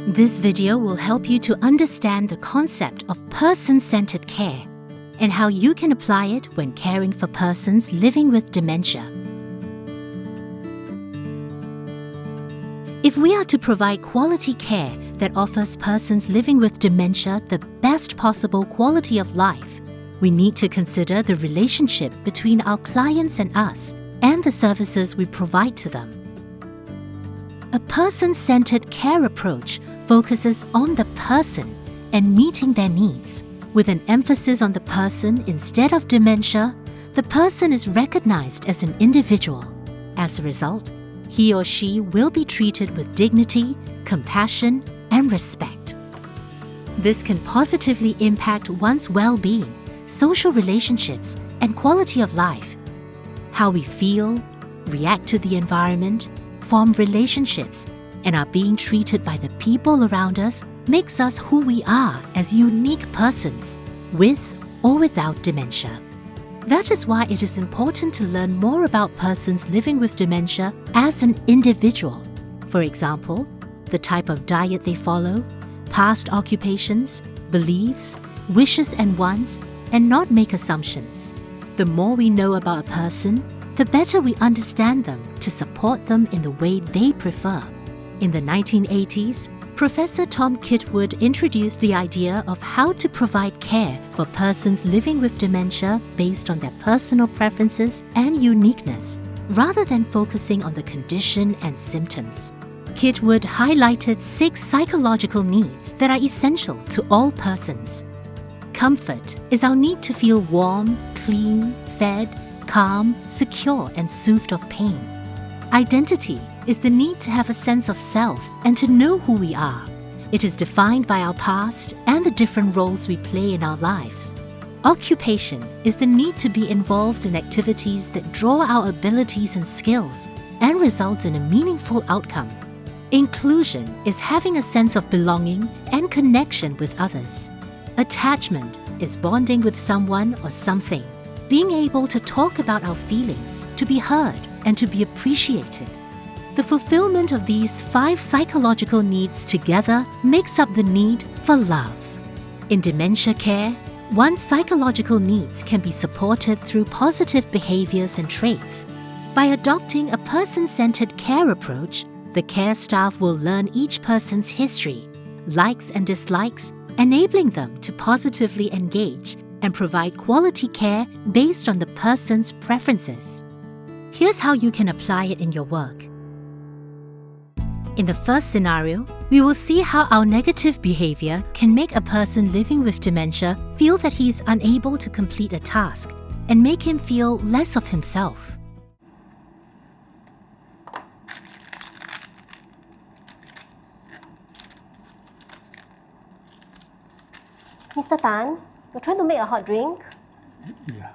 This video will help you to understand the concept of person-centered care and how you can apply it when caring for persons living with dementia. If we are to provide quality care that offers persons living with dementia the best possible quality of life, we need to consider the relationship between our clients and us and the services we provide to them. A person-centered care approach focuses on the person and meeting their needs. With an emphasis on the person instead of dementia, the person is recognized as an individual. As a result, he or she will be treated with dignity, compassion, and respect. This can positively impact one's well-being, social relationships, and quality of life. How we feel, react to the environment, form relationships, and are being treated by the people around us makes us who we are as unique persons, with or without dementia. That is why it is important to learn more about persons living with dementia as an individual. For example, the type of diet they follow, past occupations, beliefs, wishes and wants, and not make assumptions. The more we know about a person, the better we understand them to support them in the way they prefer. In the 1980s, Professor Tom Kitwood introduced the idea of how to provide care for persons living with dementia based on their personal preferences and uniqueness, rather than focusing on the condition and symptoms. Kitwood highlighted 6 psychological needs that are essential to all persons. Comfort is our need to feel warm, clean, fed, calm, secure, and soothed of pain. Identity is the need to have a sense of self and to know who we are. It is defined by our past and the different roles we play in our lives. Occupation is the need to be involved in activities that draw our abilities and skills and results in a meaningful outcome. Inclusion is having a sense of belonging and connection with others. Attachment is bonding with someone or something, being able to talk about our feelings, to be heard, and to be appreciated. The fulfillment of these 5 psychological needs together makes up the need for love. In dementia care, one's psychological needs can be supported through positive behaviors and traits. By adopting a person-centered care approach, the care staff will learn each person's history, likes and dislikes, enabling them to positively engage and provide quality care based on the person's preferences. Here's how you can apply it in your work. In the first scenario, we will see how our negative behavior can make a person living with dementia feel that he is unable to complete a task and make him feel less of himself. Mr. Tan, you're trying to make a hot drink? Yeah.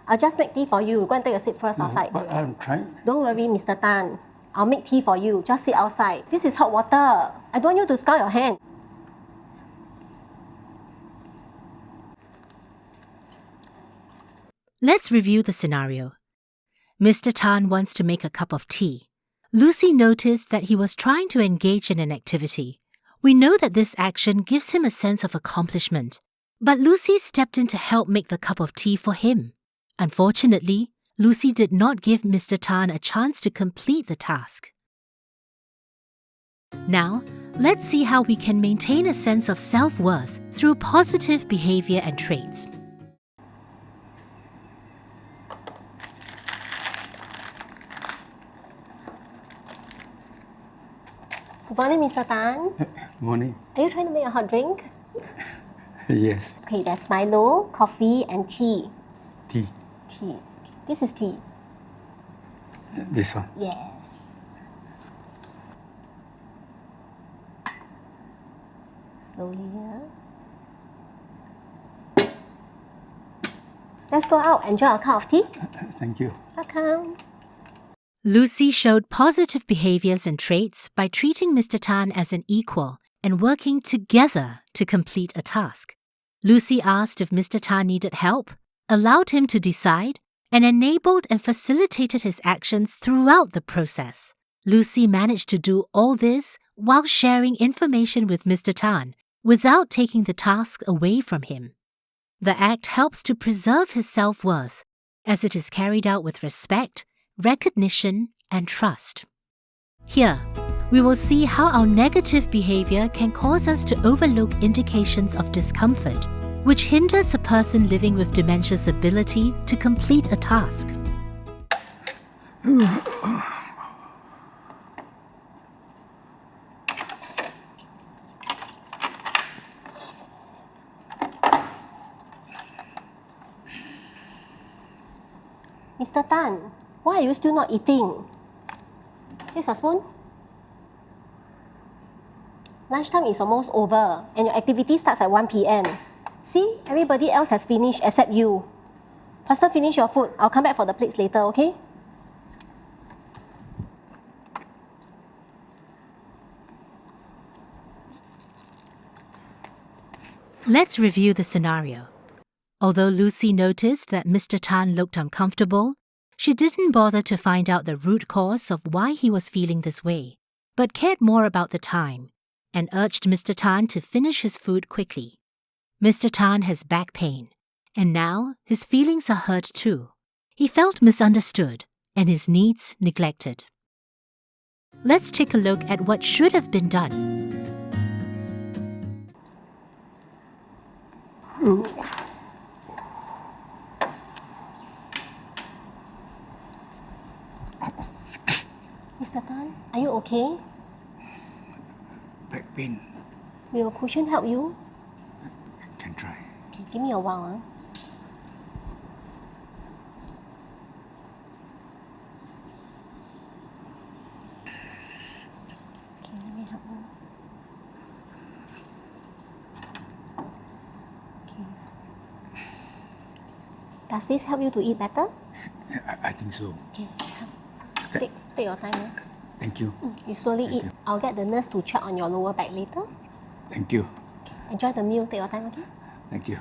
I'll just make tea for you. Go and take a sip first outside. But I'm trying. Don't worry, Mr. Tan. I'll make tea for you. Just sit outside. This is hot water. I don't want you to scald your hand. Let's review the scenario. Mr. Tan wants to make a cup of tea. Lucy noticed that he was trying to engage in an activity. We know that this action gives him a sense of accomplishment. But Lucy stepped in to help make the cup of tea for him. Unfortunately, Lucy did not give Mr. Tan a chance to complete the task. Now, let's see how we can maintain a sense of self-worth through positive behavior and traits. Good morning, Mr. Tan. Morning. Are you trying to make a hot drink? Yes. Okay, there's Milo, coffee, and tea. Tea. Tea. This is tea. This one. Yes. Slowly here. Let's go out. Enjoy our cup of tea. Thank you. Welcome. Lucy showed positive behaviors and traits by treating Mr. Tan as an equal and working together to complete a task. Lucy asked if Mr. Tan needed help, allowed him to decide, and enabled and facilitated his actions throughout the process. Lucy managed to do all this while sharing information with Mr. Tan without taking the task away from him. The act helps to preserve his self-worth, as it is carried out with respect, recognition, and trust. Here, we will see how our negative behavior can cause us to overlook indications of discomfort, which hinders a person living with dementia's ability to complete a task. Mr. Tan, why are you still not eating? Here's your spoon. Lunchtime is almost over and your activity starts at 1 p.m. See, everybody else has finished except you. Faster finish your food. I'll come back for the plates later, okay? Let's review the scenario. Although Lucy noticed that Mr. Tan looked uncomfortable, she didn't bother to find out the root cause of why he was feeling this way, but cared more about the time and urged Mr. Tan to finish his food quickly. Mr. Tan has back pain, and now his feelings are hurt too. He felt misunderstood and his needs neglected. Let's take a look at what should have been done. Mr. Tan, are you okay? Back pain. Will a cushion help you? Can try. Okay, give me a while. Okay, let me help you. Okay. Does this help you to eat better? I think so. Okay, come. Take your time. Thank you. You slowly eat. I'll get the nurse to check on your lower back later. Thank you. Okay. Enjoy the meal. Take your time, okay? Thank you.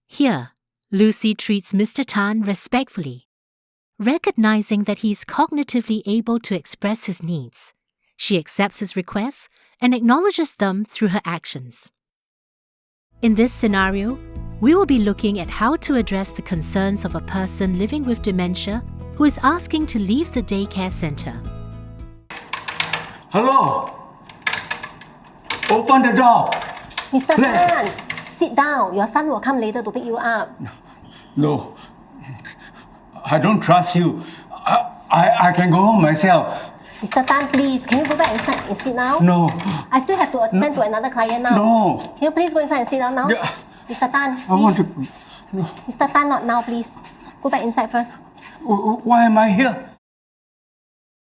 Here, Lucy treats Mr. Tan respectfully, recognizing that he is cognitively able to express his needs. She accepts his requests and acknowledges them through her actions. In this scenario, we will be looking at how to address the concerns of a person living with dementia who is asking to leave the daycare center. Hello? Open the door. Mr. Tan, sit down. Your son will come later to pick you up. No. I don't trust you. I can go home myself. Mr. Tan, please, can you go back inside and sit now? No. I still have to attend to another client now. No. Can you please go inside and sit down now? Yeah. Mr. Tan, please. I want to... No. Mr. Tan, not now, please. Go back inside first. Why am I here?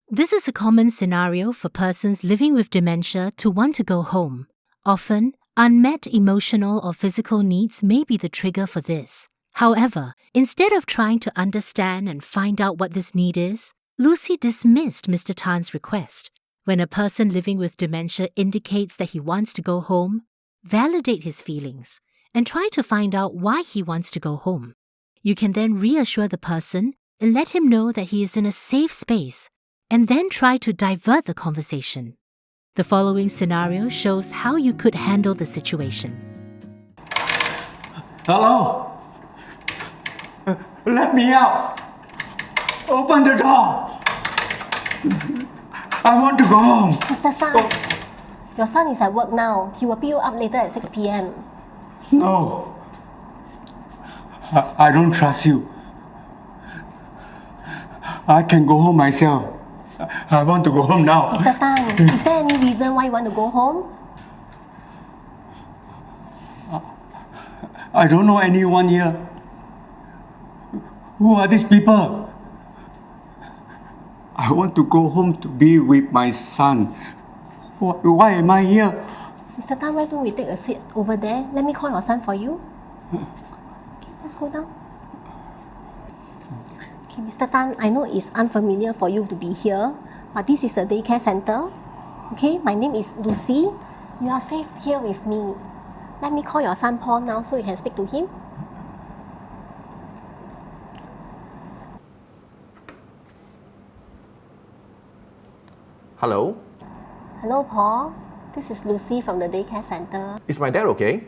This is a common scenario for persons living with dementia to want to go home. Often, unmet emotional or physical needs may be the trigger for this. However, instead of trying to understand and find out what this need is, Lucy dismissed Mr. Tan's request. When a person living with dementia indicates that he wants to go home, validate his feelings and try to find out why he wants to go home. You can then reassure the person and let him know that he is in a safe space, and then try to divert the conversation. The following scenario shows how you could handle the situation. Hello? Let me out. Open the door. I want to go home. Mr. San, your son is at work now. He will pick you up later at 6 p.m. No. I don't trust you. I can go home myself. I want to go home now. Mr. Tan, is there any reason why you want to go home? I don't know anyone here. Who are these people? I want to go home to be with my son. Why am I here? Mr. Tan, why don't we take a seat over there? Let me call your son for you. Okay, let's go down. Okay, Mr. Tan, I know it's unfamiliar for you to be here, but this is a daycare center. Okay, my name is Lucy. You are safe here with me. Let me call your son Paul now so you can speak to him. Hello? Hello, Paul. This is Lucy from the daycare center. Is my dad okay?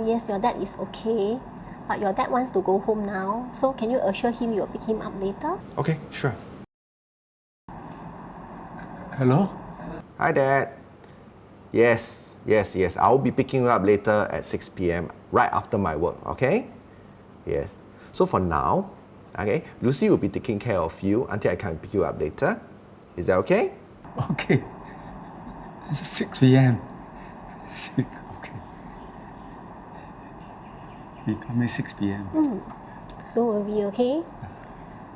Yes, your dad is okay. But your dad wants to go home now. So can you assure him you'll pick him up later? Okay, sure. Hello? Hi, Dad. Yes. I'll be picking you up later at 6 p.m. right after my work, okay? Yes. So for now, okay, Lucy will be taking care of you until I can pick you up later. Is that okay? Okay. It's 6 p.m. Okay. You come at 6 p.m. Don't worry, okay?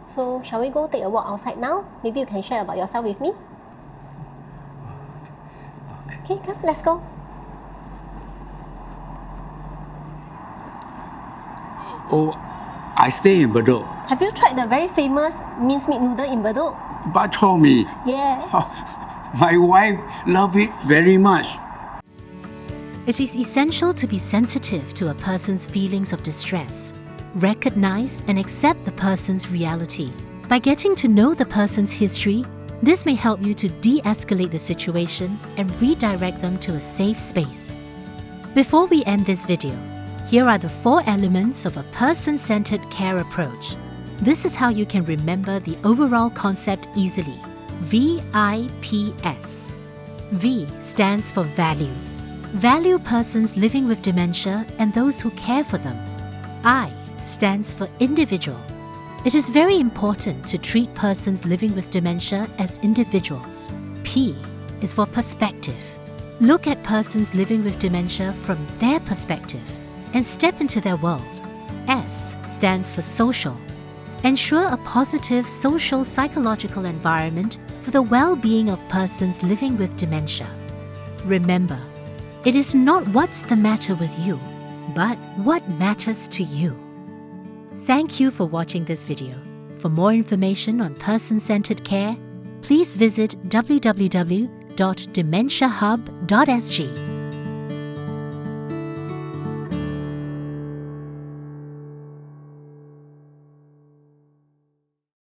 So shall we go take a walk outside now? Maybe you can share about yourself with me? Okay, come, let's go. Oh, I stay in Bedok. Have you tried the very famous mincemeat noodle in Bedok? Bak chor mee. Yes. My wife loves it very much. It is essential to be sensitive to a person's feelings of distress. Recognize and accept the person's reality. By getting to know the person's history, this may help you to de-escalate the situation and redirect them to a safe space. Before we end this video, here are the 4 elements of a person-centered care approach. This is how you can remember the overall concept easily. VIPS. V stands for value. Value persons living with dementia and those who care for them. I stands for individual. It is very important to treat persons living with dementia as individuals. P is for perspective. Look at persons living with dementia from their perspective and step into their world. S stands for social. Ensure a positive social psychological environment for the well-being of persons living with dementia. Remember, it is not what's the matter with you, but what matters to you. Thank you for watching this video. For more information on person-centered care, please visit www.dementiahub.sg.